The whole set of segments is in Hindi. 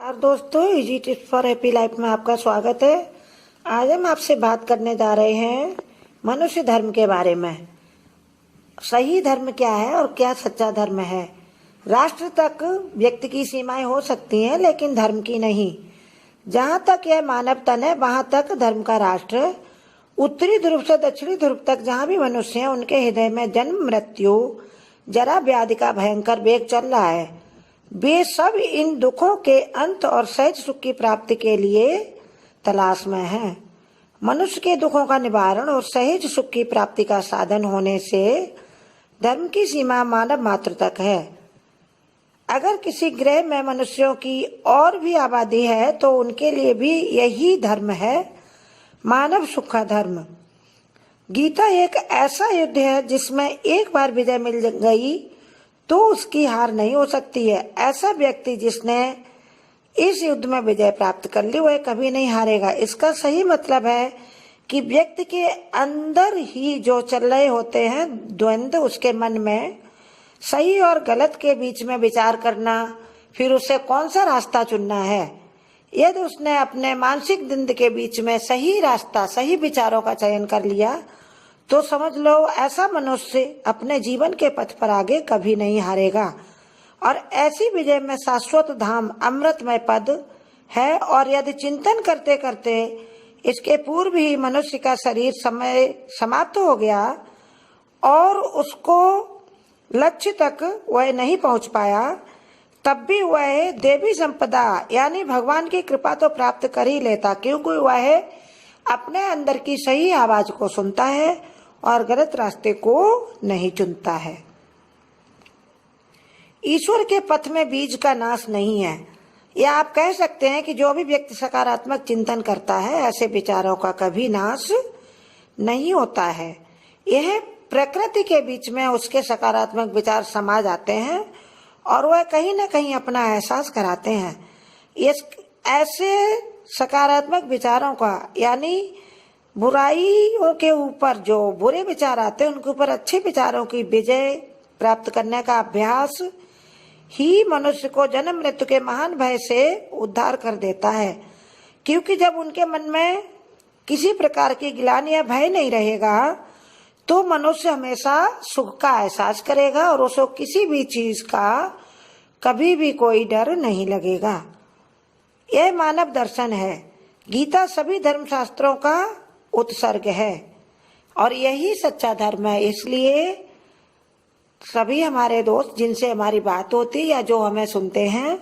और दोस्तों, easy tips for happy life में आपका स्वागत है। आज हम आपसे बात करने जा रहे हैं मनुष्य धर्म के बारे में। सही धर्म क्या है और क्या सच्चा धर्म है। राष्ट्र तक व्यक्ति की सीमाएं हो सकती हैं, लेकिन धर्म की नहीं। जहाँ तक यह मानव तन है, वहाँ तक धर्म का राष्ट्र। उत्तरी ध्रुव से दक्षिणी ध्रुव तक जहाँ भी मनुष्य हैं, उनके हृदय में जन्म, मृत्यु, जरा व्याधि का भयंकर वेग चल रहा है। वे सब इन दुखों के अंत और सहज सुख की प्राप्ति के लिए तलाश में हैं। मनुष्य के दुखों का निवारण और सहज सुख की प्राप्ति का साधन होने से धर्म की सीमा मानव मात्र तक है। अगर किसी ग्रह में मनुष्यों की और भी आबादी है, तो उनके लिए भी यही धर्म है, मानव सुख का धर्म। गीता एक ऐसा युद्ध है जिसमें एक बार विजय मिल गई तो उसकी हार नहीं हो सकती है। ऐसा व्यक्ति जिसने इस युद्ध में विजय प्राप्त कर ली, वह कभी नहीं हारेगा। इसका सही मतलब है कि व्यक्ति के अंदर ही जो चल रहे होते हैं द्वंद्व, उसके मन में सही और गलत के बीच में विचार करना, फिर उसे कौन सा रास्ता चुनना है। यदि उसने अपने मानसिक द्वंद्व के बीच में सही रास्ता, सही विचारों का चयन कर लिया, तो समझ लो ऐसा मनुष्य अपने जीवन के पथ पर आगे कभी नहीं हारेगा। और ऐसी विजय में शाश्वत धाम, अमृतमय पद है। और यदि चिंतन करते करते इसके पूर्व ही मनुष्य का शरीर समय समाप्त हो गया और उसको लक्ष्य तक वह नहीं पहुंच पाया, तब भी वह देवी संपदा यानी भगवान की कृपा तो प्राप्त कर ही लेता, क्योंकि वह अपने अंदर की सही आवाज को सुनता है और गलत रास्ते को नहीं चुनता है। ईश्वर के पथ में बीज का नाश नहीं है। या आप कह सकते हैं कि जो भी व्यक्ति सकारात्मक चिंतन करता है, ऐसे विचारों का कभी नाश नहीं होता है। यह प्रकृति के बीच में उसके सकारात्मक विचार समा जाते हैं और वह कहीं न कहीं अपना एहसास कराते हैं। ऐसे सकारात्मक विचारों का, यानी बुराइयों के ऊपर जो बुरे विचार आते हैं, उनके ऊपर अच्छे विचारों की विजय प्राप्त करने का अभ्यास ही मनुष्य को जन्म मृत्यु के महान भय से उद्धार कर देता है। क्योंकि जब उनके मन में किसी प्रकार की ग्लानि या भय नहीं रहेगा, तो मनुष्य हमेशा सुख का एहसास करेगा और उसको किसी भी चीज का कभी भी कोई डर नहीं लगेगा। यह मानव दर्शन है। गीता सभी धर्म शास्त्रों का उत्सर्ग है और यही सच्चा धर्म है। इसलिए सभी हमारे दोस्त जिनसे हमारी बात होती या जो हमें सुनते हैं,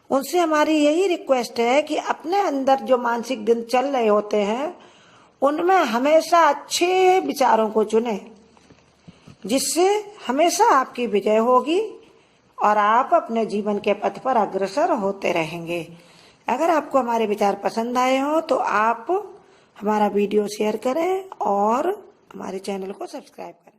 उनसे हमारी यही रिक्वेस्ट है कि अपने अंदर जो मानसिक दिन चल रहे होते हैं, उनमें हमेशा अच्छे विचारों को चुने, जिससे हमेशा आपकी विजय होगी और आप अपने जीवन के पथ पर अग्रसर होते रहेंगे। अगर आपको हमारे विचार पसंद आए हो तो आप हमारा वीडियो शेयर करें और हमारे चैनल को सब्सक्राइब करें।